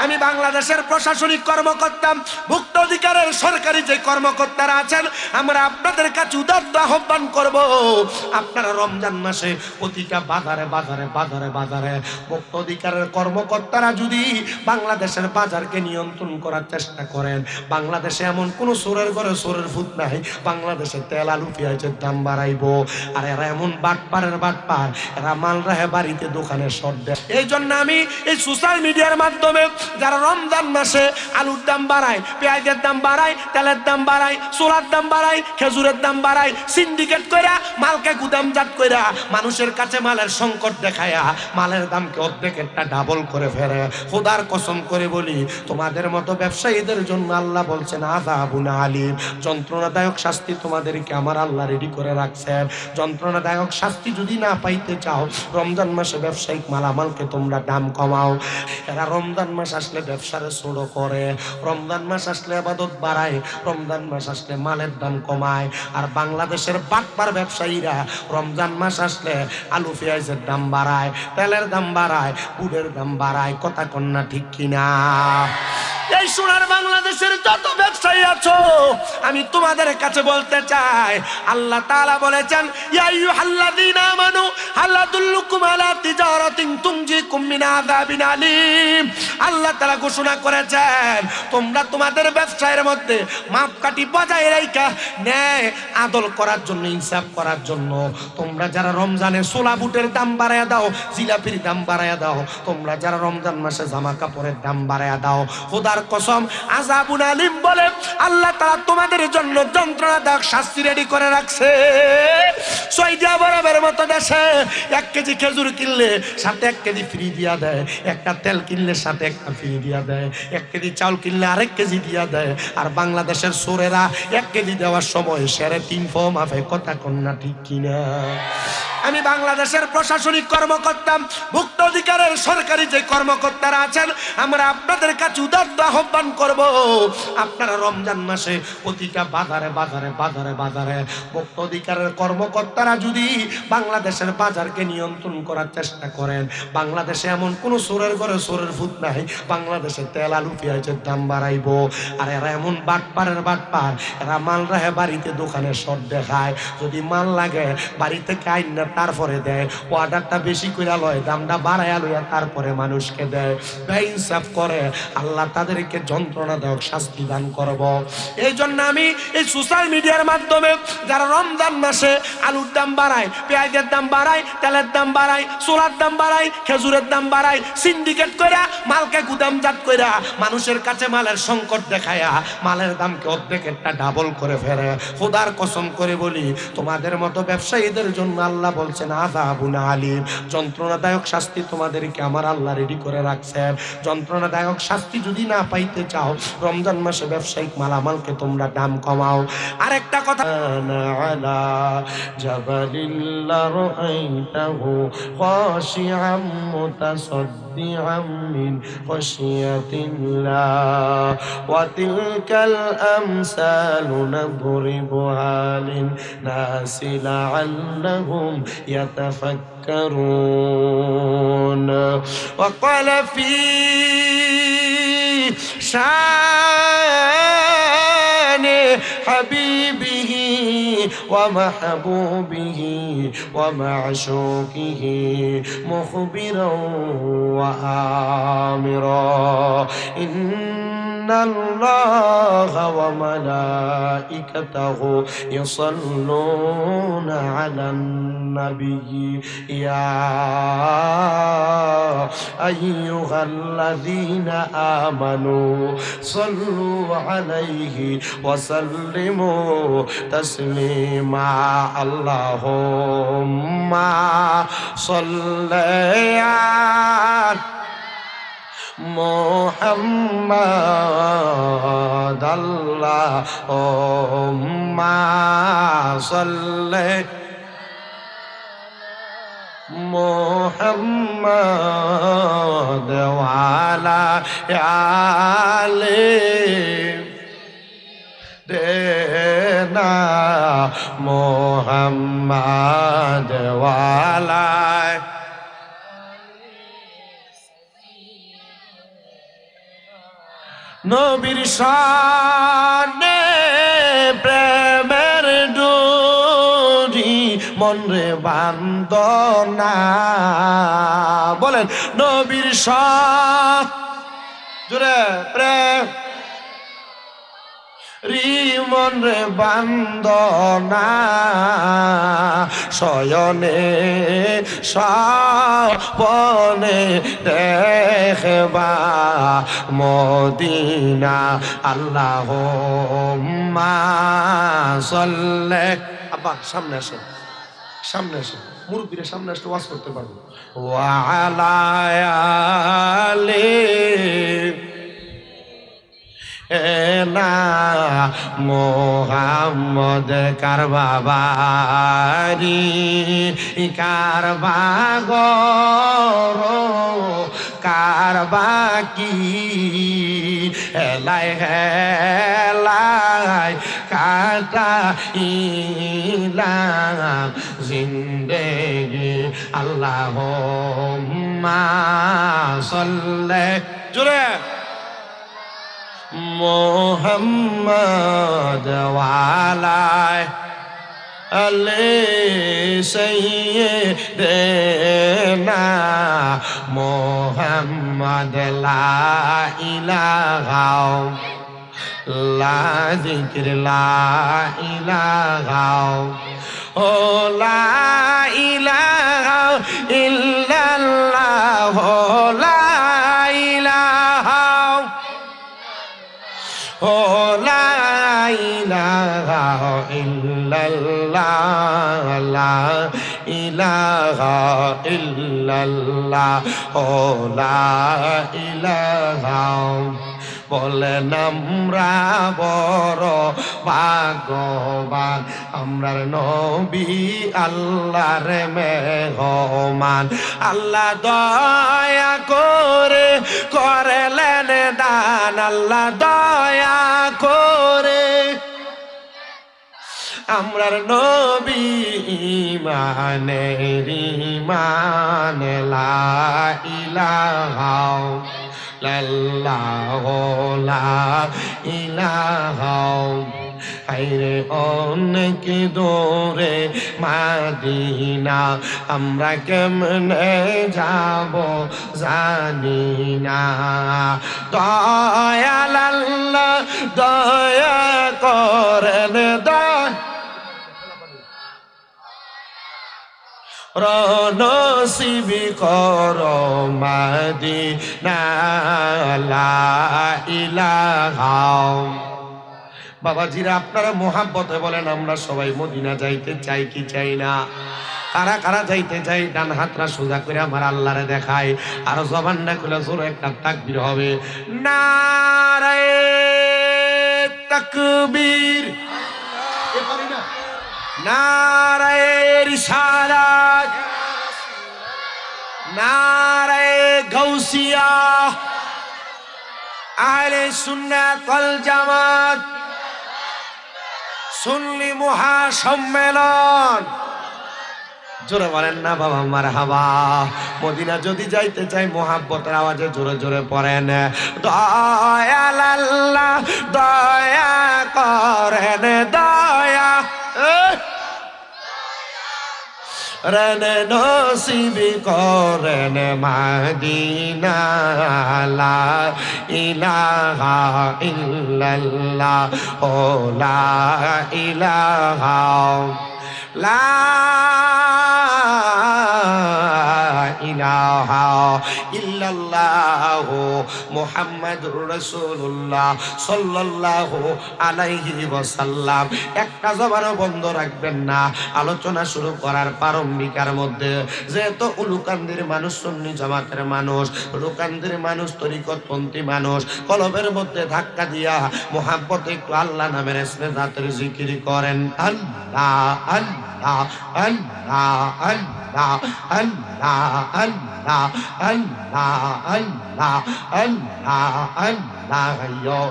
আমি বাংলাদেশের প্রশাসনিক কর্মকর্তা, ভুক্ত অধিকারের সরকারি যে কর্মকর্তারা আছেন, আমরা আপনাদের কাছে উদাত্ত আহ্বান করব, আপনারা রমজান মাসে প্রতিটা বাজারে বাজারে বাজারে বাজারে ভুক্ত অধিকারের কর্মকর্তারা যদি বাংলাদেশের বাজারকে নিয়ন্ত্রণ করার চেষ্টা করেন, বাংলাদেশে এমন কোন চোরের ঘরে চোরের ভূত নাই, বাংলাদেশে তেল আলু পেঁয়াজের দাম বাড়াইবো। আর এরা এমন বাটপারের বাটপার, এরা মাল রাহে বাড়িতে দোকানে শর্ট দেয়। এই জন্য আমি এই সোশ্যাল মিডিয়ার মাধ্যমে যারা রমজান মাসে আলুর দাম বাড়ায়, পেঁয়াজের দাম বাড়ায়, তেলের দাম বাড়ায়, সোলার দাম বাড়ায়, খেজুরের দাম বাড়ায়, সিন্ডিকেট কইরা মালকে গুদামজাত কইরা মানুষের কাছে মালের সংকট দেখায়া মালের দামকে অর্ধেকেরটা ডাবল করে ফেলে, খোদার কসম করে বলি, তোমাদের মতো ব্যবসায়ীদের জন্য আল্লাহ বলছেন আযাবুন আলীম, যন্ত্রণাদায়ক শাস্তি তোমাদেরকে আমার আল্লাহ রেডি করে রাখছেন। যন্ত্রণাদায়ক শাস্তি যদি না পাইতে চাও, রমজান মাসে ব্যবসায়িক মালামালকে তোমরা দাম কমাও। এরা রমজান মাস আসলে ব্যবসারে ছোট করে, রমজান মাস আসলে ইবাদত বাড়ায়, রমজান মাস আসলে মালের দাম কমায়। আর বাংলাদেশের বাটপার ব্যবসায়ীরা রমজান মাস আসলে আলু পেঁয়াজের দাম বাড়ায়, তেলের দাম বাড়ায়, বুটের দাম বাড়ায়। কথা কন্যা ঠিক কিনা? এই সোনার বাংলাদেশের যত ব্যবসায়ী আছো, আমি তোমাদের কাছে বলতে চাই, আল্লাহ তাআলা বলেছেন, ইয়া আইয়ুহাল্লাযীনা আমানু হাল আদুল্লুকুম আলা তিজারাতিন তুনজিকুম মিন আযাবিন আলীম। আল্লাহ তাআলা ঘোষণা করেছেন, তোমরা তোমাদের ব্যবসায়ের মধ্যে মাপকাঠি বজায় রাখা, ন্যায় আদল করার জন্য, ইনসাফ করার জন্য তোমরা যারা রমজানে ছোলা বুটের দাম বাড়ায়া দাও, জিলাপির দাম বাড়ায়া দাও, তোমরা যারা রমজান মাসে জামা কাপড়ের দাম বাড়ায়া দাও, খোদার কসম আযাবুন আলীম বলে আল্লাহ তাআলা তোমাদের জন্য যন্ত্রণাদায়ক শাস্তি রেডি করে রাখছে। সৌদি আরবের মতো দেশে 1 কেজি খেজুর কিনলে সাথে 1 কেজি ফ্রি দিয়া দেয়, একটা তেল কিনলে সাথে একটা ফ্রি দিয়া দেয়, 1 কেজি চাউল কিনলে আরেক কেজি দিয়া দেয়। আর বাংলাদেশের চোরেরা 1 কেজি দেওয়ার সময় 3.5 ফো মাফে। কথা কন্যা ঠিক কিনা? আমি বাংলাদেশের প্রশাসনিক কর্মকর্তা, ভুক্ত অধিকারের সরকারি যে কর্মকর্তারা আছেন, আমরা আপনাদের কাছে উদাত্ত আহ্বান করব, আপনারা রমজান মাসে প্রতিটা বাজারে বাজারে বাজারে বাজারে ভুক্ত অধিকারের কর্মকর্তারা যদি বাংলাদেশের বাজারকে নিয়ন্ত্রণ করার চেষ্টা করেন, বাংলাদেশে এমন কোন চোরের ঘরে চোরের ভূত নাই, বাংলাদেশে তেল আলু পেঁয়াজের দাম বাড়াইবো। আর এরা এমন বাটপারের বাটপার, এরা মাল রাহে বাড়িতে দোকানে শর্ট দেখায়, যদি মাল লাগে বাড়ি থেকে আইন না তারপরে দেয়, অর্ডারটা বেশি করে লয়, দামটা বাড়াইয়া লইয়া তারপরে মানুষকে দেয়, বেইনসাফ করে। আল্লাহ তাদেরকে যন্ত্রণাদায়ক শাস্তি দান করব। এই জন্য আমি এই সোশ্যাল মিডিয়ার মাধ্যমে যারা রমজান মাসে আলুর দাম বাড়ায়, পেঁয়াজের দাম বাড়ায়, তেলের দাম বাড়ায়, সোলার দাম বাড়ায়, খেজুরের দাম বাড়ায়, সিন্ডিকেট কইরা মালকে গুদামজাত কইরা মানুষের কাছে মালের সংকট দেখায়া মালের দামকে অর্ধেকেরটা ডাবল করে ফেলে, খোদার কসম করে বলি, তোমাদের মতো ব্যবসায়ীদের জন্য আল্লাহ বলছেন আযাবুন আলীম, যন্ত্রণাদায়ক শাস্তি তোমাদেরকে আমার আল্লাহ রেডি করে রাখছেন। যন্ত্রণাদায়ক শাস্তি যদি না পাইতে চাও, রমজান মাসে ব্যবসায়িক মালামালকে তোমরা দাম কমাও। আরেকটা কথা, আলা জাবালিল রাআইতাহু খাশিআম মুতাসাদ্দিআম মিন খাশিয়াতিল্লাহ ওয়া তিলকাল আমসালু নাদরিবুহা লিন-নাসি লাআল্লাহুম يتفكرون وقال في شان حبيبه ومحبوبه ومعشوقه مخبرا وآمرا إن الله وملائكته يصلون على النبي يا أيها الذين آمنوا صلوا عليه وسلموا تسليما اللهم صل على محمد اللهم صل محمد وعلى آله দেনা মোহাম্মদ ওয়ালা নবীর শানে প্রেমের ডোরি মনরে বান্দনা বলেন নবীর শান জোরে প্রেম রিমন রে বান্দনা শয়নে স্বপনে দেখবা মদিনা আল্লাহুম্মা সাল্লি আব্বা সামনে আসেন সামনে আসেন মুরব্বীরা সামনে আসলে ওয়াজ করতে পারবো ওয়া আলা আলি না মোহাম্মদ কারবাবারি কারবাগর কারবাকি হেলাই হেলাই কাটা ইলাম জিন্দেগি আল্লাহুম্মা সাল্লি জোরে মোহাম্মদ ওয়ালাই আলে সাইয়্যিদিনা মোহাম্মদ লা ইলাহা লা যিকর লা ইলাহা ও লা ইলাহা ইল্লাল্লাহ লা ইলাহা ও লা ইলাহা ইল্লাল্লাহ লা ইলাহা ইল্লাল্লাহ ও লা ইলাহা বলেন আমরা বড় ভাগ্যবান আমরার নবী আল্লাহর মেহমান আল্লাহ দয়া করে করলেন দান আল্লাহ দয়া করে আমরার নবী ইমানের ইমান লা ইলাহা ইল্লাল্লাহ লা ইলাহা হায়রে অনেক দূরে মাদিনা আমরা কেমনে যাব জানি না দয়াল আল্লাহ দয়া করেন নসিবি কর মাদিনা লা ইলাহা বাবাজিরা আপনারা মোহাব্বতে বলেন আমরা সবাই মদিনা যাইতে চাই কি চাই না কারা কারা যাইতে চাই ডান হাতরা সোজা করে আমার আল্লাহরে দেখায় আর জবানটা খুলে জোরে একটা তাকবীর হবে নারায়ে তাকবীর নারায়ে রিসালাত নারায়ে গাউসিয়া আহলে সুন্নাত ওয়াল জামাত সুন্নি মহাসম্মেলন জোরে বলেন না বাবা মারহাবা মদিনা যদি যাইতে চাই মোহাব্বতের আওয়াজে জোরে জোরে পড়েন দয়াল আল্লাহ দয়া করেন দয়া রন নসিবি করেন মাদিনা লা ইলাহা ইল্লাল্লাহ ও লা ইলাহা লা ইলাহা ইল্লাল্লাহ মুহাম্মাদুর রাসূলুল্লাহ সাল্লাল্লাহু আলাইহি ওয়াসাল্লাম একটা জবানও বন্ধ রাখবেন না আলোচনা শুরু করার প্রারম্ভিকার মধ্যে যেহেতু উলুকান্দির মানুষ সুন্নি জামাতের মানুষ উলুকান্দির মানুষ তরিকতপন্থী মানুষ কলবের মধ্যে ধাক্কা দিয়া মুহাব্বতে একটু আল্লাহ নামের ইসমে জাতের জিকির করেন আল্লাহ আল্লাহ আল্লাহ আল্লাহ আল্লাহ আল্লাহ আল্লাহ আল্লাহ আল্লাহ আল্লাহ ইয়ো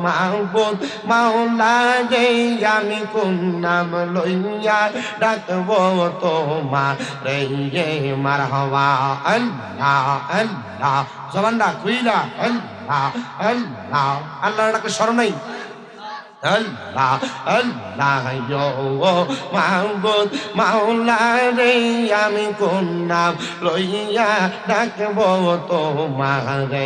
মাহবুব মাওলা রে আমি কোন নাম লইয়া ডাকবো তোমার রে মারহাবা আল্লাহ আল্লাহ জবানটা খুইলা আল্লাহ আল্লাহ আল্লাহ আল্লাহর ডাকে স্মরণ নাই আল্লাহ আল্লাহ মাহবুদ মাওলা রে আমি কোন নাম লইয়া ডাকবো তোমারে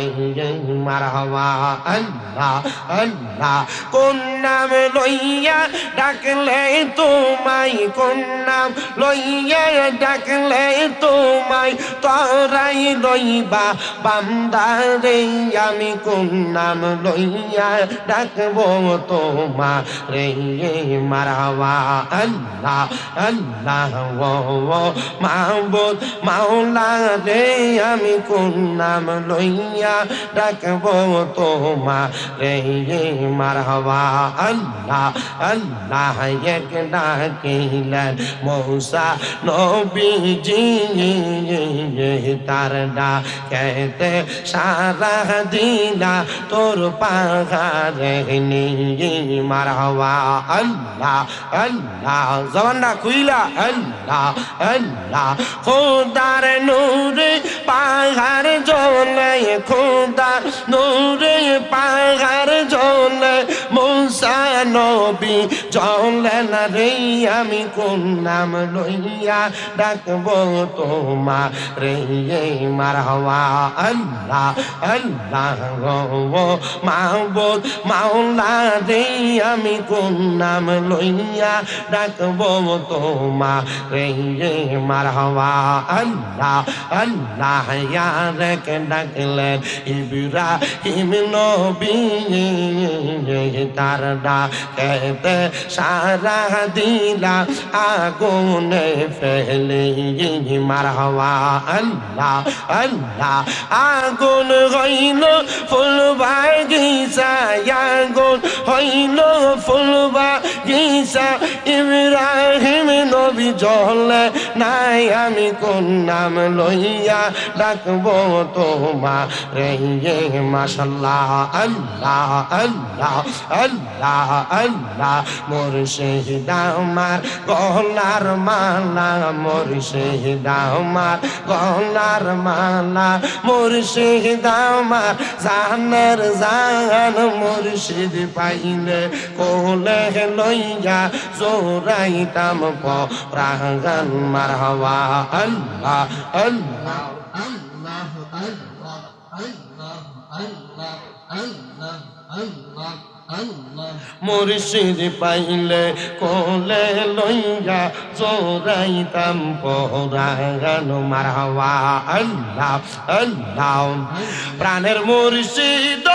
মারহাবা আল্লাহ আল্লাহ কোন নাম লইয়া ডাকলে তোমায় কোন নাম লইয়া ডাকলে তোমায় তরাই লইবা বান্দারে আমি কোন নাম লইয়া ডাকবো তোমারে মারহাবা আল্লাহ আল্লাহ মাহবুদ মাওলা রে আমি কোন নাম লইয়া ডাকবো তোমারে মারহাবা আল্লাহ আল্লাহ এক ডাকিলেন মূসা নবীজি তার ডাকেতে সারা দিলা তোর পাহাড়ে নিয়ে মারহাবা আল্লাহ আল্লাহ জবানটা খুইলা আল্লাহ আল্লাহ খোদার নূরে পাহাড় জ্বলে খোদার নূরে পাহাড় জ্বলে মূসা নবী জ্বলেন রে আমি কোন নাম লইয়া ডাকবো তোমারে মারহাবা আল্লাহ আল্লাহ মাহবুদ মাওলা রে আমি কোন নাম লইয়া ডাকবো তোমারে মারহাবা আল্লাহ আল্লাহ ইয়ারক ডাকলেন ইব্রাহিম নবী তার ডাকেতে সারা দিলা আগুনে ফেলে মারহাবা আল্লাহ আল্লাহ আগুন হইল ফুল বাগিচা আগুন হইল ফুল বাগিচা ইব্রাহিম নবী জ্বলে নাই আমি কোন নাম লইয়া ডাকবো তোমারে মাশাআল্লাহ আল্লাহ আল্লাহ আল্লাহ আল্লাহ মুর্শিদ আমার গলার মালা মুর্শিদ আমার গলার মালা মুর্শিদ আমার জানের জান মুর্শিদ পাইলে কোলে লইয়া জোরাইতাম পরাগান মারহাবা আল্লাহ আল্লাহ আল্লাহ আল্লাহ আল্লাহ আল্লাহ আল্লাহ আল্লাহ আল্লাহ মুর্শিদ পাইলে কোলে লইয়া জোরাইতাম পরাগান মারহাবা আল্লাহ আল্লাহ প্রাণের মুর্শিদ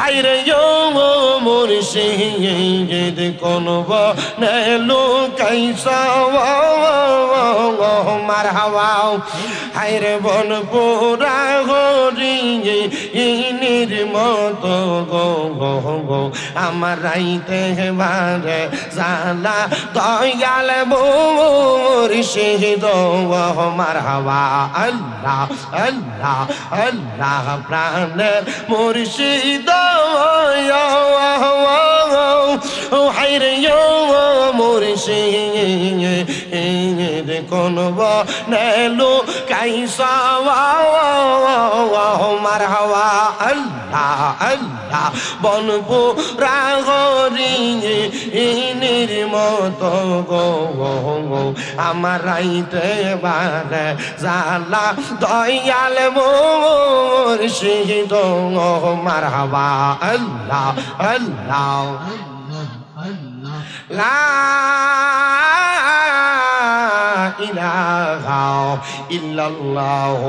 আইরে মুর্শিদ কোন বনেলু কাইসা মারহাবা আইরে বন পুরা হরি ইনির মতো গো গো গো আমার রাইতে বারে জালা দয়াল মুর্শিদ মারহাবা আল্লাহ আল্লাহ আল্লাহ প্রাণের মুর্শিদ হাইরে মুর্শিদ কোন বনেলু কাইসা মারহাবা আল্লাহ আল্লাহ বনপুরা হরি ইনির মতো গো গো আমার রাইতে বারে জালা দয়াল মুর্শিদ মারহাবা আল্লাহ আল্লাহ লা ইলাহা ইল্লাল্লাহ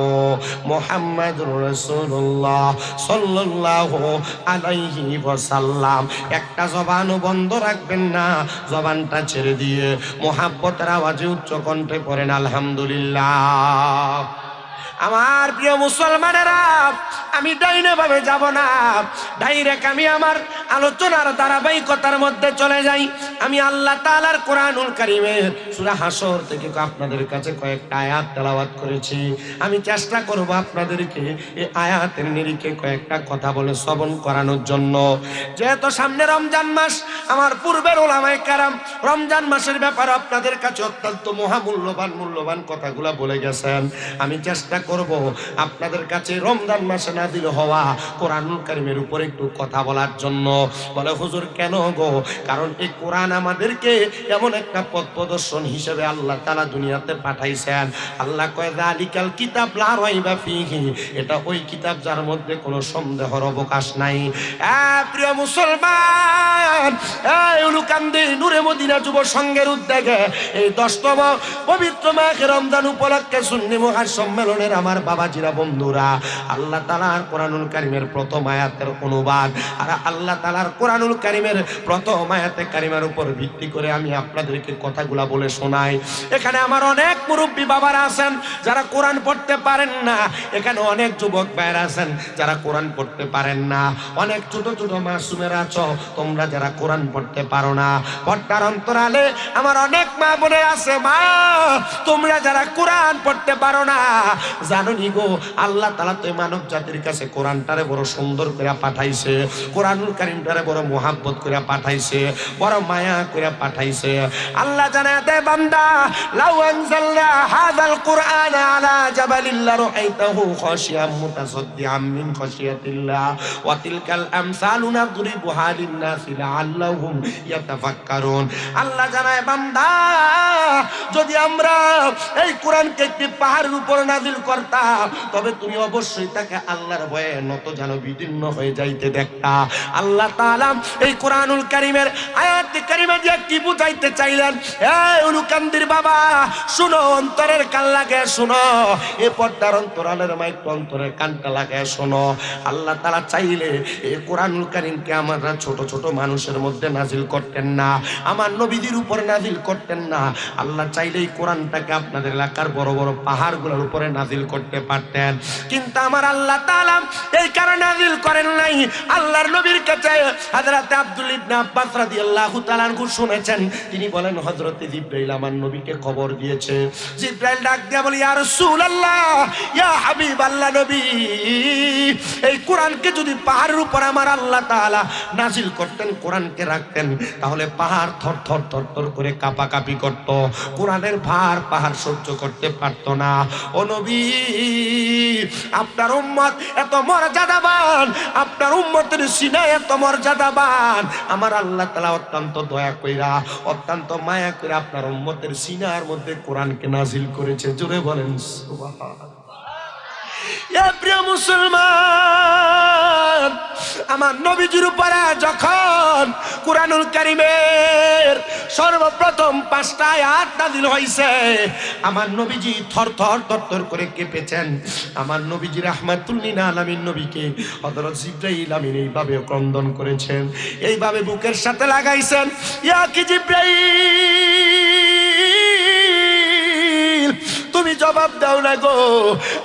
মুহাম্মাদুর রাসূলুল্লাহ সাল্লাল্লাহু আলাইহি ওয়াসাল্লাম একটা জবান বন্ধ রাখবেন না জবানটা ছেড়ে দিয়ে মুহাব্বতের আওয়াজে উচ্চ কণ্ঠে পড়েন আলহামদুলিল্লাহ আমার প্রিয় মুসলমানেরা আমি ডাইনে ভাবে যাব না ডাইরেক্ট আমি আমার আলোচনার ধারাবাহিকতার মধ্যে চলে যাই। আমি আল্লাহ তাআলার কোরআনুল কারীমের সূরা হাসর থেকে আপনাদের কাছে কয়েকটা আয়াত তেলাওয়াত করেছি। আমি চেষ্টা করব আপনাদেরকে এই আয়াতের নিরিখে কয়েকটা কথা বলে শ্রবণ করানোর জন্য। যেহেতু সামনে রমজান মাস, আমার পূর্বের উলামায়ে কেরাম রমজান মাসের ব্যাপারে আপনাদের কাছে অত্যন্ত মূল্যবান কথাগুলো বলে গেছেন। আমি চেষ্টা করব আপনাদের কাছে রমজান মাসে নাযিল হওয়া কোরআনুল কারীমের উপরে একটু কথা বলার জন্য। বলে হুজুর কেন গো? কারণ এই কোরআন আমাদেরকে এমন একটা পথ প্রদর্শন হিসেবে আল্লাহ তাআলা দুনিয়াতে পাঠাইছেন। আল্লাহ কয় যালিকাল কিতাব লা রাইবা ফীহি, এটা ওই কিতাব যার মধ্যে কোনো সন্দেহের অবকাশ নাই। প্রিয় মুসলমান, এই উলুকান্দি নূরে মদিনা যুব সংঘের উদ্যোগে এই 10তম পবিত্র মাহে রমজান উপলক্ষে সুন্নি মহাসম্মেলনের আমার বাবাজিরা বন্ধুরা, আল্লাহ তাআলার কোরআনুল কারীমের প্রথম আয়াতের অনুবাদ আর আল্লাহ তাআলার কোরআনুল কারীমের প্রথম আয়াতে কারিমার উপর ভিত্তি করে আমি আপনাদেরকে কথাগুলা বলে শোনাই। এখানে আমার অনেক মুরব্বী বাবারা আছেন যারা কোরআন পড়তে পারেন না, এখানে অনেক যুবক ভাইরা আছেন যারা কোরআন পড়তে পারেন না, অনেক ছোট ছোট মাসুমেরা আছো তোমরা যারা কোরআন পড়তে পারো না। পর্দার অন্তরালে আমার অনেক মা বোনের আছে, মা তোমরা যারা কোরআন পড়তে পারো না, জানো নি গো আল্লাহ তাআলা তো মানব জাতির কাছে কোরআনটারে বড় সুন্দর করে পাঠাইছে, কোরআনুল কারীমটারে বড় মোহাব্বত করে পাঠাইছে, বড় মায়া করে পাঠাইছে। আল্লাহ জানায় দে বান্দা, লাউ আনজালনা হাযাল কুরআন আলা জাবালিন লারাআইতাহু খাশিয়াম মুতাসাদ্দিআম মিন খাশিয়াতিল্লাহ ওয়া তিলকাল আমসালু নাদরিবুহা লিন-নাসি লাআল্লাহুম ইয়াতাফাক্কারুন। আল্লাহ জানায় বান্দা, যদি আমরা এই কোরআনকে একটি পাহাড়ের উপর নাযিল করতাম তবে তুমি অবশ্যই তাকে আল্লাহর ভয়ে নত যেন বিদীর্ণ হয়ে যাইতে দেখতা। আল্লাহ তাআলা এই কোরআনুল কারীমের আয়াত কারীমা দিয়ে কি বুঝাইতে চাইলেন? এই উলুকান্দির বাবা শুনো, অন্তরের কান লাগে শুনো, এ পর্দার অন্তরালের মাইক অন্তরের কানটা লাগে শোনো। আল্লাহ তাআলা চাইলে এই কোরআনুল কারীমকে আমরা ছোট ছোট মানুষের মধ্যে নাযিল করতেন না, আমার নবীদের উপর নাযিল করতেন না। আল্লাহ চাইলে এই কোরআনটাকে আপনাদের এলাকার বড় বড় পাহাড়গুলোর উপরে নাযিল করতে পারতেন, কিন্তু আমার আল্লাহ তাআলা এই কারণে নাযিল করেন নাই। আল্লাহর নবীর কাছে হযরত আব্দুল ইবনে আব্বাস রাদিয়াল্লাহু তাআলা আনহু শুনেছেন, তিনি বলেন হযরত জিবরাইল আমার নবীকে খবর দিয়েছে। জিবরাইল ডাক দিয়া বলে, ইয়া রাসূলুল্লাহ, ইয়া হাবিবাল্লাহ নবী, এই কোরআনকে যদি পাহাড়ের উপর আমার আল্লাহ তাআলা নাযিল করতেন, কোরআনকে রাখতেন, তাহলে পাহাড় থরথর থরথর করে কাঁপাকাঁপি করত, কোরআনের ভার পাহাড় সহ্য করতে পারত না। ও নবী, আপনার উম্মত এত মর্যাদাবান, আপনার উম্মতের সিনায় এত মর্যাদাবান, আমার আল্লাহ তাআলা অত্যন্ত দয়া কইরা অত্যন্ত মায়া করে আপনার উম্মতের সিনার মধ্যে কোরআনকে নাযিল করেছে। জোরে বলেন সুবহানাল্লাহ। প্রিয় মুসলমান, আমার নবীজির উপরে যখন কোরআনুল কারীমের সর্বপ্রথম 5টা আয়াত নাযিল হইছে, আমার নবীজি থরথর থরথর করে কেঁপেছেন। আমার নবীজি রাহমাতুল লিল আলামিন নবীকে হযরত জিবরাইল আমিন এইভাবে ক্রন্দন করেছেন, এইভাবে বুকের সাথে লাগাইছেন, ইয়া কি জিবরাইল তুমি জবাব দাও না গো,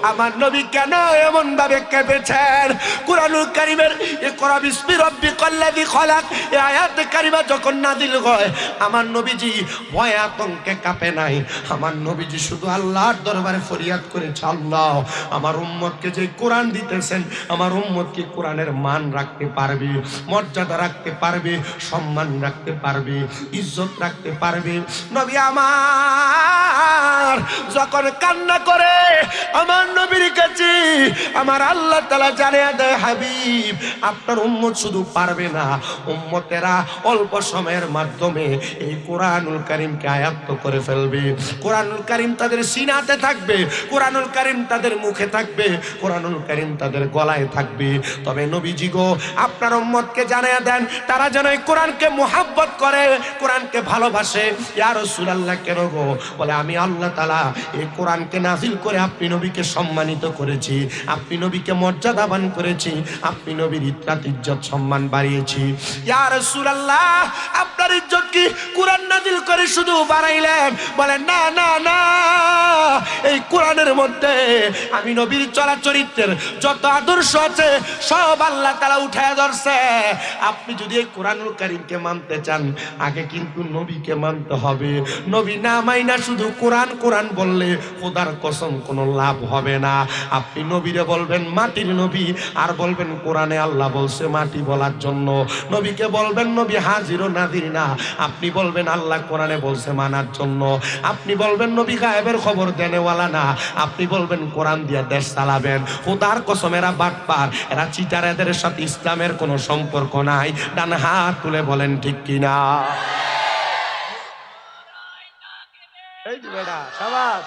আমার নবী কেন এমন ভাবে কেঁপেছেন? কোরআনুল কারীমের ইকরা বিসমি রাব্বিকাল্লাযী খলাক এই আয়াত কারিমা যখন নাযিল হয়, আমার নবীজি ভয়ে আতঙ্কে কাঁপে নাই। আমার নবীজি শুধু আল্লাহর দরবারে ফরিয়াদ করেছে, আল্লাহ আমার উম্মতকে যে কোরআন দিতেছেন, আমার উম্মত কি কোরআনের মান রাখতে পারবে, মর্যাদা রাখতে পারবে, সম্মান রাখতে পারবে, ইজ্জত রাখতে পারবে? নবী আমার যখন কান্না করে আমার নবীর কাছে আমার আল্লাহ তাআলা জানিয়ে দেয়, হাবিব আপনার উম্মত শুধু পারবে না, উম্মতেরা অল্প সময়ের মাধ্যমে এই কোরআনুল কারীমকে আয়ত্ত করে ফেলবে। কোরআনুল কারীম তাদের সিনাতে থাকবে, কোরআনুল কারীম তাদের মুখে থাকবে, কোরআনুল কারীম তাদের গলায় থাকবে। তবে নবীজি গো, আপনার উম্মতকে জানিয়ে দেন তারা যেন এই কোরআনকে মুহাব্বত করে, কোরআনকে ভালোবাসে। ইয়া রাসূলুল্লাহ কেন গো? বলে আমি আল্লাহ তাআলা এই কোরআনকে নাযিল করে আপনি নবীকে সম্মানিত করেছি, আপনি নবীকে মর্যাদাবান করেছি, আপনি নবীর ইজ্জত সম্মান বাড়িয়েছি। ইয়া রাসূলুল্লাহ, আপনার ইজ্জত কি কোরআন নাযিল করে শুধু বাড়াইলেন? বলেন না না না, এই কোরআনের মধ্যে আমি নবীর চরিত্রের যত আদর্শ আছে সব আল্লাহ তাআলা উঠায় ধরছে। আপনি যদি এই কোরআনুল কারীমকে মানতে চান, আগে কিন্তু নবীকে মানতে হবে। নবী না মাইনা শুধু কোরআন কোরআন বললে খোদার কসম কোনো লাভ হবে না। আপনি নবীরে বলবেন মাটির নবী, আর বলবেন কোরআনে আল্লাহ বলছে মাটি বলার জন্য। নবীকে বলবেন নবী হাজির ও নাযির না, আপনি বলবেন আল্লাহ কোরআনে বলছে মানার জন্য। আপনি বলবেন নবী গায়েবের খবর দেনেওয়ালা না, আপনি বলবেন কোরআন দিয়ে দেশ চালাবেন। খোদার কসম এরা বাটপার, এরা চিটার, এদের সাথে ইসলামের কোনো সম্পর্ক নাই। ডান হাত তুলে বলেন ঠিক কিনা? এই যে বেটা শাবাশ।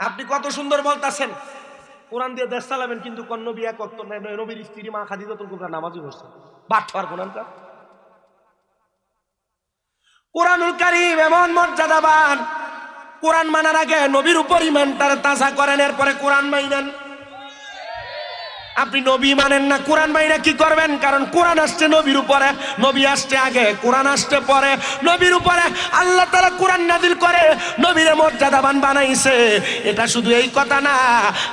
আপনি কত সুন্দর বলতাছেন কোরআন দিয়ে দেশ চালাবেন, কিন্তু কোন নবী এক ওয়াক্ত নবীর স্ত্রী মা খাদিজাতুল কুবরা নামাজই পড়ছে। বাটপার কোরআনটা। কোরআনুল কারীম এমন মর্যাদাবান, কোরআন মানার আগে নবীর উপর ঈমানটার তাজা করেন, এরপরে কোরআন মাইনেন। আপনি নবী মানেন না, কোরআন মাইনা কি করবেন? কারণ কোরআন আসছে নবীর উপরে, নবী আসছে আগে, কোরআন আসছে পরে। নবীর উপরে আল্লাহ তাআলা কোরআন নাযিল করে নবীর মর্যাদাবান বানাইছে। এটা শুধু এই কথা না,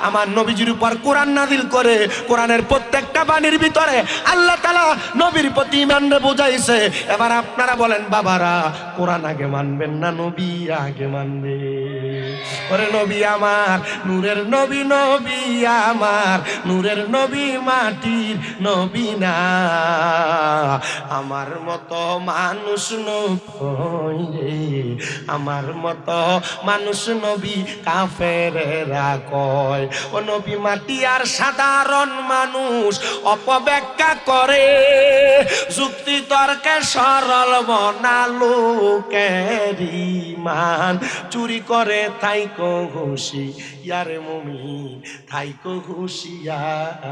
আমার নবীজির উপর কোরআন নাযিল করে কোরআনের প্রত্যেকটা বাণীর ভিতরে আল্লাহ তাআলা নবীর প্রতি ঈমানরে বুঝাইছে। এবার আপনারা বলেন বাবারা, কোরআন আগে মানবেন না নবী আগে মানবে? ওরে নবী আমার, নূরের নবী, নবী আমার নূরের নবী, মাটির নবী না। আমার মতো মানুষ নবী রে, আমার মতো মানুষ নবী কাফেরেরা কয়। ও নবী মাটি আর সাধারণ মানুষ অপব্যাখ্যা করে, যুক্তি তর্কে সরল বনালো কেরিমান। চুরি করে থাইকো হুঁশিয়ারে মুমিন, থাইকো হুঁশিয়ারে।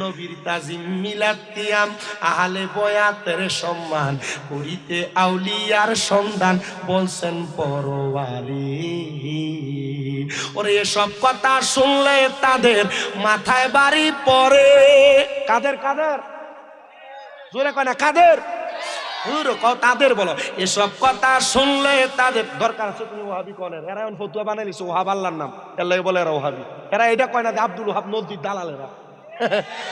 নবীর তাজিম মিলাদ কিয়াম আহলে বয়াতের সম্মান, করিতে আউলিয়ার সন্ধান বলছেন পরওয়ারি। ওরে এসব কথা শুনলে তাদের মাথায় বাড়ি পড়ে। কাদের কাদের? জোরে কয় না কাদের? তাদের বলো। এসব কথা শুনলে তাদের দরকার আছে তুমি ওহাবি কনের, এরা এখন ফতুয়া বানাইছে ওহাব আল্লাহর নাম, এর লাগে বলে এরা ওহাবি। এরা এটা কয় না যে আব্দুল ওহাব নদীর দালালেরা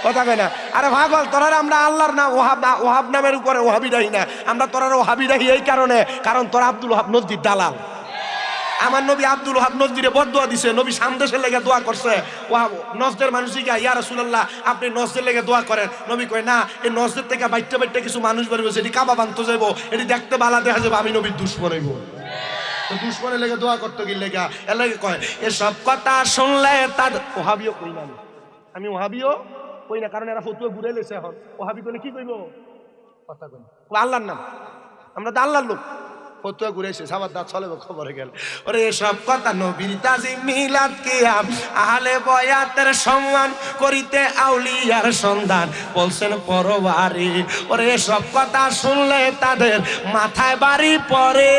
কথা কয় না। আরে ভাগল, তোরা আমরা আল্লাহর নাম ওহাব না, ওহাব নামের উপরে ওহাবি রাহি না, আমরা তোরা ওহাবি রাহি এই কারণে, কারণ তোরা আব্দুল ওহাব নদীর দালাল। আমার নবী আব্দুল ওহাব নজদিরে বদদোয়া দিছে, নবী সামদেশের লেগে দোয়া করছে। নজদের মানুষই গা ইয়া রাসূলুল্লাহ আপনি নজদের লেগে দোয়া করেন। নবী কয় না, এই নজদের থেকে বাইটে বাইটে কিছু মানুষ বেরোবে, এটি কাবা ভাঙতে যাবো, এটি দেখতে বালা দেখা যাবো আমি নবীর দুশমন হইব। দুশমনের লেগে দোয়া করতে গিয়ে লেগা এর লাগে কয় এসব কথা শুনলে তাদের ওহাবিও কই না, আমি ওহাবিও কই না, কারণ এরা ফতুয়া ঘুরে লেছে। এখন ওহাবি কইলে কি কইব? কথা কই আল্লাহর নাম, আমরা তো আল্লাহর লোক। ফতুয়া ঘুরেছে সাবার দাঁত চলে খবরে গেল। ওরে এসব কথা নবীর তাজিম মিলাদ কিয়াম আহলে বয়াতের সম্মান, করিতে আউলিয়ার সন্ধান বলছেন পরওয়ারি। ওরে এসব কথা শুনলে তাদের মাথায় বাড়ি পড়ে।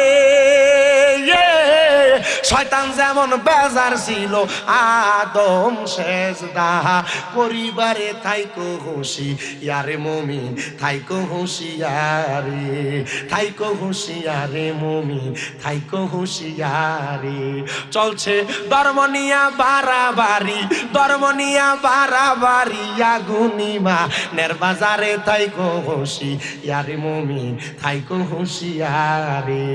শয়তান যেমন বেজার ছিল আদম সেজদা করিবারে, থাইকো হুঁশিয়ারে মুমিন, থাইকো হুঁশিয়ারে, থাইকো হুঁশিয়ারে মুমিন, থাইকো হুঁশিয়ারে। চলছে ধর্ম নিয়া বাড়াবাড়ি, ধর্ম নিয়া বাড়াবাড়ি, আগুনিমা নের বাজারে, থাইকো হুঁশিয়ারে মুমিন, থাইকো হুঁশিয়ারে।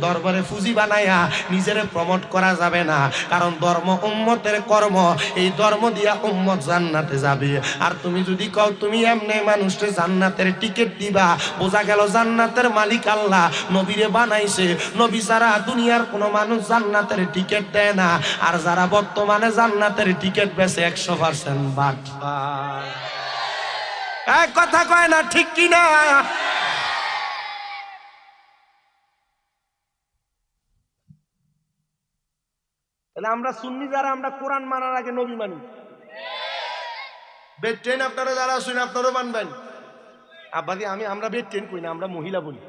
দরবারে ফুজি বানায়া নিজের প্রমোট করা যাবে না, কারণ ধর্ম উম্মতের কর্ম, এই ধর্ম দিয়া উম্মত জান্নাতে যাবে। আর তুমি যদি কও তুমি এমনি মানুষকে জান্নাতের টিকিট দিবা, বোঝা গেল জান্নাতের মালিক আল্লাহ, নবীরে বানাইছে। নবী ছাড়া দুনিয়ার কোনো মানুষ জান্নাতের টিকিট দেয় না। আর যারা বর্তমানে জান্নাতের টিকিট বেচে 100% বাটপার। এক কথা কয় না ঠিক কিনা? তাহলে আমরা সুন্নি যারা, আমরা কোরআন মানার আগে নবী মানি। বেড ট্রেন আপনারা যারা শুনে আপনারও মানবেন। আব্বাদি আমরা বেড ট্রেন কই না, আমরা মহিলা বলি।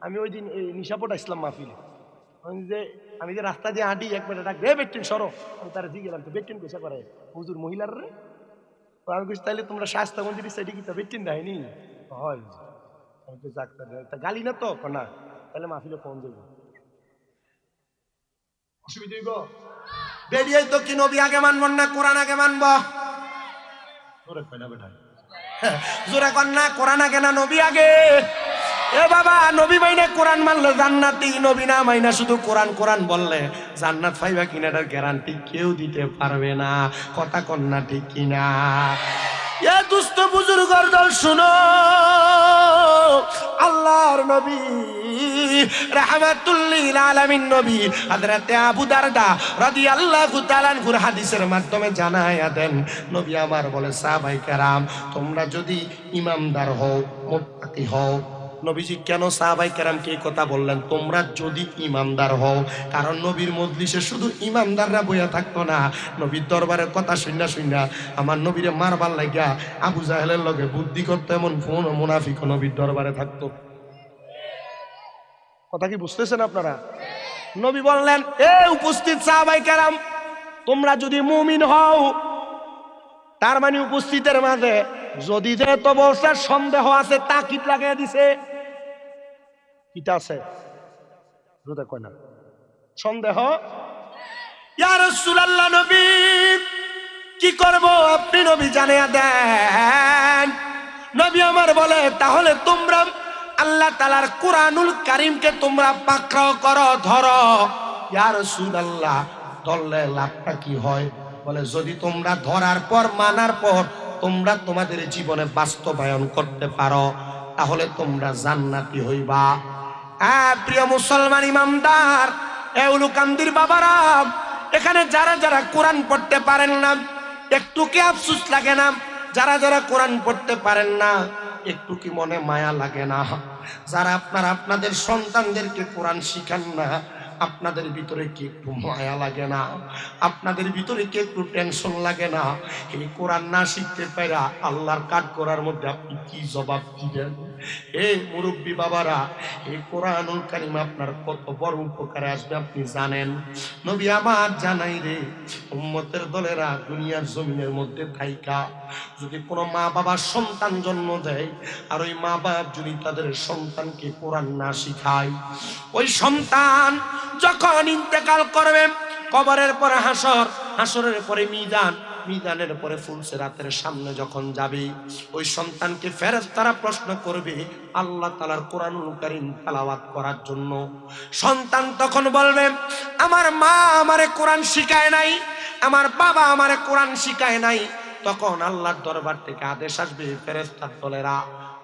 আমি ওই দিন এই নিশাপটা ইসলাম মাহফিলে আমি যে রাস্তা দিয়ে হাঁটি একবার ডাক রে বেটিন সরো, আমি তারা দিয়ে গেলাম তো বেটিন কোসা করে হুজুর মহিলার রে। তো আমি বলছি তাহলে তোমরা শাস্তা মন্দির সাইডে কি তা বেটিন দেয়নি? হয় আমি তো তা গালি না তো না, তাহলে মাহফিলে ফোন দেবো, অসুবিধা হইব? বেরিয়ে তো কি নবী আগে মানব না কোরআন আগে মানব? জোরে কয় না বেটা, জোরে কর না, কোরআন আগে না নবী আগে? এ বাবা, নবী মাইনা কোরআন মানলে জান্নাতি, নবী না মাইনা শুধু কোরআন কোরআন বললে জান্নাত পাইবা কিনা এটার গ্যারান্টি কেউ দিতে পারবে না। কথা কন না ঠিক কিনা? এ দুস্থ বুজুর্গর দল শুনো, আল্লাহর নবী রাহমাতুল লিল আলামিন নবী হযরত আবু দারদা রাদিয়াল্লাহু তাআলা আনহুর হাদিসের মাধ্যমে জানায়া দেন, নবী আমার বলে সাহাবায়ে কেরাম তোমরা যদি ইমানদার হও, মুত্তাকি হও। নবীজি কেন সাহাবায়ে কেরামকে এই কথা বললেন, তোমরা যদি ইমানদার হও? কারণ নবীর মজলিসে শুধু ইমানদাররা বইয়া থাকতো না, নবীর দরবারের কথা শুননা শুননা আমার নবীরে মারবার লাগিয়া আবু জাহেলের লগে বুদ্ধি করতে এমন কোন মুনাফিক নবীর দরবারে থাকতো। কথা কি বুঝতেছেন আপনারা? নবী বললেন, এ উপস্থিত সাহাবায়ে কেরাম তোমরা যদি মুমিন হও, তার মানে উপস্থিতের মাঝে যদি যে তো বসার সন্দেহ আছে তাকিদ লাগিয়ে দিছে, কিটা আছে রোদে কয় না সন্দেহ। ইয়া রাসূলুল্লাহ নবী কি করব আপনি নবী জানিয়ে দেন। নবী আমার বলে তাহলে তোমরা আল্লাহ তাআলার কোরআনুল কারীমকে তোমরা পাকড়াও করো, ধরো। ইয়া রাসূলুল্লাহ ধরলে লাভটা কি হয়? বলে যদি তোমরা ধরার পর মানার পর তোমরা তোমাদের জীবনে বাস্তবায়ন করতে পারো তাহলে তোমরা জান্নাতি হইবা। প্রিয় মুসলমান ইমামদার, এউলুকান্দির বাবারা, এখানে যারা যারা কোরআন পড়তে পারেন না একটু কি আফসোস লাগে না? যারা যারা কোরআন পড়তে পারেন না একটু কি মনে মায়া লাগে না? যারা আপনারা আপনাদের সন্তানদেরকে কোরআন শিখান না আপনাদের ভিতরে কি একটু মায়া লাগে না? আপনাদের ভিতরে কি একটু টেনশন লাগে না? এই কোরআন না শিখতে পারা আল্লাহর কাঠ করার মধ্যে আপনি কি জবাব দিবেন? এই মুরব্বী বাবারা, এই কোরআনুল কারীম আপনার কত বড় উপকারে আসবে আপনি জানেন? নবী আমার জানাই রে, উম্মতের দলেরা দুনিয়ার জমিনের মধ্যে থাইকা যদি কোনো মা বাবা সন্তান জন্ম দেয় আর ওই মা বাবা যদি তাদের সন্তানকে কোরআন না শিখায়, ওই সন্তান যখন ইন্তেকাল করবে কবরের পরে হাসর, হাসরের পরে মিজান, মিজানের পরে ফুলসিরাতের সামনে যখন যাবে ওই সন্তানকে ফেরেশতারা প্রশ্ন করবে আল্লাহ তাআলার কোরআনুল কারীম তেলাওয়াত করার জন্য। সন্তান তখন বলবে আমার মা আমারে কোরআন শিখায় নাই, আমার বাবা আমারে কোরআন শিখায় নাই। তখন আল্লাহর দরবার থেকে আদেশ আসবে, ফেরেশতার দলেরা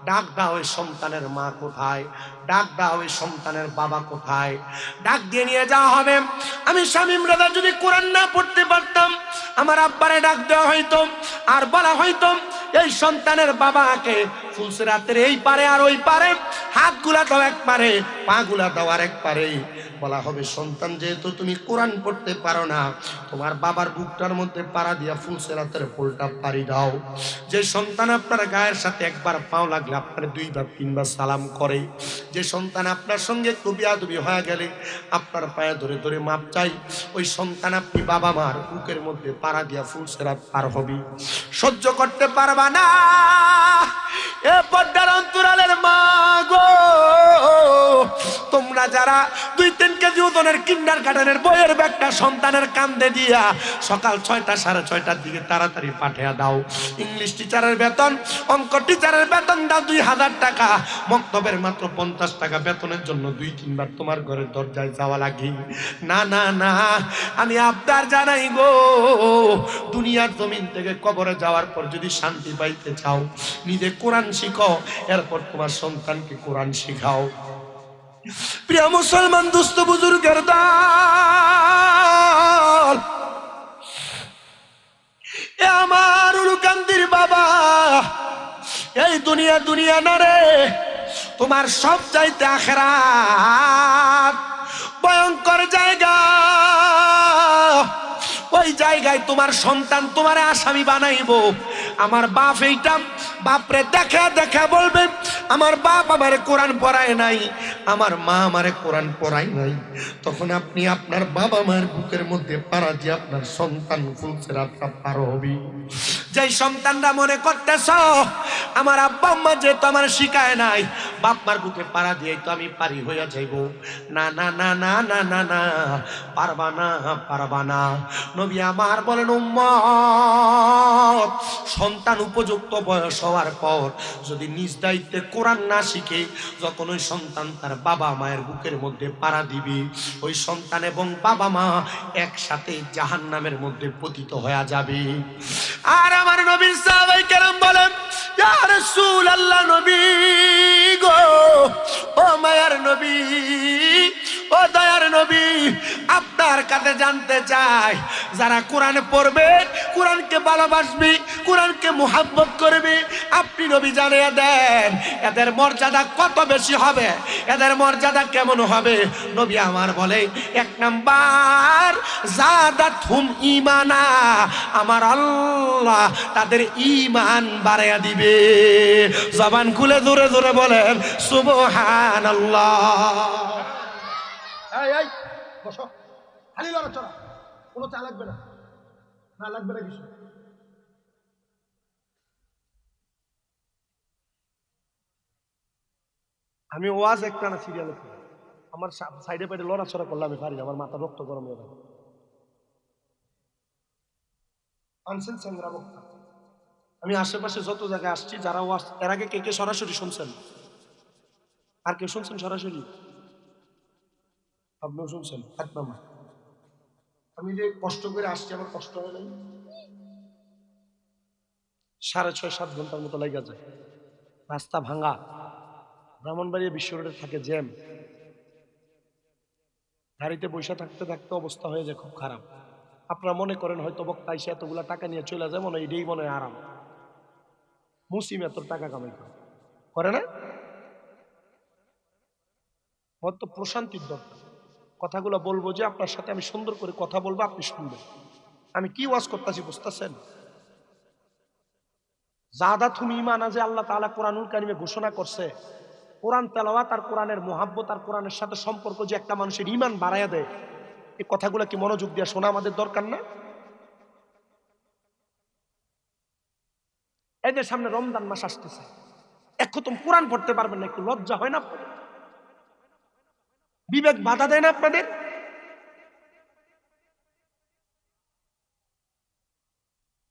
ডাক দাও ওই সন্তানের মা কোথায়, ডাক দাও ওই সন্তানের বাবা কোথায়, ডাক দিয়ে নিয়ে যাওয়া হবে। আমি শামীম রাজা যদি কোরআন না পড়তে পারতাম আমার আব্বারে ডাক দেওয়া হইতো আর বলা হইতো এই সন্তানের বাবাকে ফুলসিরাতের এই পারে আর ওই পারে হাত গুলা দাও এক পারে, পা গুলা দাও আর এক পারে। বলা হবে সন্তান যেহেতু তুমি কোরআন পড়তে পারো না তোমার বাবার বুকটার মধ্যে পাড়া দিয়া ফুলসিরাতের পোলটা পাড়ি দাও। যে সন্তান আপনার গায়ের সাথে একবার পাও লাগলে আপনার দুইবার তিনবার সালাম করে, যে সন্তান আপনার সঙ্গে একটু বিয়াদবি হয়ে গেলে আপনার পায়ে ধরে ধরে মাপ চাই, ওই সন্তান আপনি বাবা মার বুকের মধ্যে পাড়া দিয়া ফুলসিরাত পার হবি, সহ্য করতে পারবা না। এ পর্দার অন্তরালের মা গো, তোমরা যারা 2-3 কেজি ওজনের কিন্ডারগার্টেনের বইয়ের ব্যাগটা সন্তানের কান্দে দিয়া সকাল 6টা 6:30টার দিকে তাড়াতাড়ি পাঠিয়ে দাও। ইংলিশ টিচারের বেতন, অঙ্ক টিচারের বেতন দাও 2000 টাকা, মক্তবের মাত্র 50 টাকা বেতনের জন্য 2-3 বার তোমার ঘরের দরজায় যাওয়া লাগে। না না না, আমি আবদার জানাই গো, দুনিয়ার জমিন থেকে কবরে যাওয়ার পর যদি শান্তি পাইতে চাও নিজে কোরআন শিখো, এরপর তোমার সন্তানকে কোরআন শিখাও। প্রিয় মুসলমান দুস্থ বুজুর্গের দল, এ আমার উলুকান্দির বাবা, এই দুনিয়া দুনিয়া না রে, তোমার সব চাইতে আখিরাত ভয়ঙ্কর জায়গা। ওই জায়গায় তোমার সন্তান তোমার আসামি বানাইবো। আমার বাপ এইটা বাপরে দেখা দেখা বলবে আমার বাপ আমারে কোরআন পড়ায় নাই, আমার মা আমারে কোরআন পড়ায় নাই। তখন আপনি আপনার বাবা মায়ের বুকের মধ্যে পাড়া দিয়ে আপনার সন্তান ফুলসেরাতটা পার হবে। যেই সন্তানরা মনে করতেছ আমার আব্বা আম্মা যেহেতু আমার শিখায় নাই, বাপমার বুকে পাড়া দিয়ে তো আমি পারি হইয়া যাইব, না না না না না না না, পারবা না পারবা না। নবী আমার বলেন উম্মত, সন্তান উপযুক্ত বয়স হওয়ার পর যদি নিজ দায়িত্বে কোরআন না শিখে যখন ওই সন্তান তার বাবা মায়ের বুকের মধ্যে পাড়া দিবে, ওই সন্তান এবং বাবা মা একসাথে জাহান্নামের মধ্যে পতিত হয়ে যাবে। আর আমার নবীর সাহাবায়ে কেরাম বলেন ইয়া রাসূলুল্লাহ, নবী গো, ও মায়ার নবী, ও দয়ার নবী, আপনার কাছে জানতে চাই যারা কোরআন পড়বে, কোরআনকে ভালোবাসবে, কোরআনকে মুহাব্বত করবে, আপনি নবী জানিয়ে দেন এদের মর্যাদা কত বেশি হবে, এদের মর্যাদা কেমন হবে? নবী আমার বলে এক নাম্বার জাদাতহুম ঈমানা, আমার আল্লাহ তাদের ঈমান বাড়ায়া দিবে। জবান খুলে জোরে জোরে বলেন সুবহানাল্লাহ। এই এই বসো, খালি লড়াচড়া, কোনো চা লাগবে না, না লাগবে না কিছু। আমি ওয়াজ একটা না সিরিয়ালে আমার সাইডে পাইডে লড়াচড়া করলে আমি পারি, আমার মাথা রক্ত গরম হয়ে যাবে। আনছেন চ্যাংরা বক্তা, আমি আশেপাশে যত জায়গায় আসছি যারা ওয়াজ এর আগে কে কে সরাসরি শুনছেন, আর কেউ শুনছেন সরাসরি? আপনিও শুনছেন? এক নাম্বার, আমি যে কষ্ট করে আসছি আমার কষ্ট হয় নাই? 6.5-7 ঘন্টার মতো লেগে যায়, রাস্তা ভাঙা, ব্রাহ্মণবাড়িয়া বিশ্ব রোডে থাকে জ্যাম, গাড়িতে বসে থাকতে থাকতে অবস্থা হয়ে যায় খুব খারাপ। আপনারা মনে করেন হয়তো বক্তা এসে এতগুলা টাকা নিয়ে চলে যায়, মনে হয় এটাই মনে হয় আরাম। মুসিম এত টাকা কামাই করে না, হয়তো প্রশান্তির দরকার। কথাগুলো বলবো যে আপনার সাথে আমি সুন্দর করে কথা বলবো, আপনি শুনবেন আমি কি ওয়াজ করতেছি, বুঝতেছেন? জাদাতুহুম ঈমানা যে আল্লাহ তাআলা কোরআনুল কারীমে ঘোষণা করছে, কোরআন তেলাওয়াত আর কোরআনের মুহাব্বত আর কোরআনের সাথে সম্পর্ক যে একটা মানুষের ঈমান বাড়ায়া দেয়, এই কথাগুলো কি মনোযোগ দিয়ে শোনা আমাদের দরকার না? এদের সামনে রমজান মাস আসতেছে, এক খতম কোরআন পড়তে পারবেন না, একটু লজ্জা হয় না? বিবেক বাধা দেয় না আপনাদের?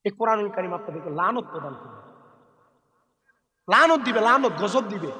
এই কোরআনুল কারীম আপনাদেরকে লানত প্রদান করবে, লানত দিবে, লানত গজব দিবে।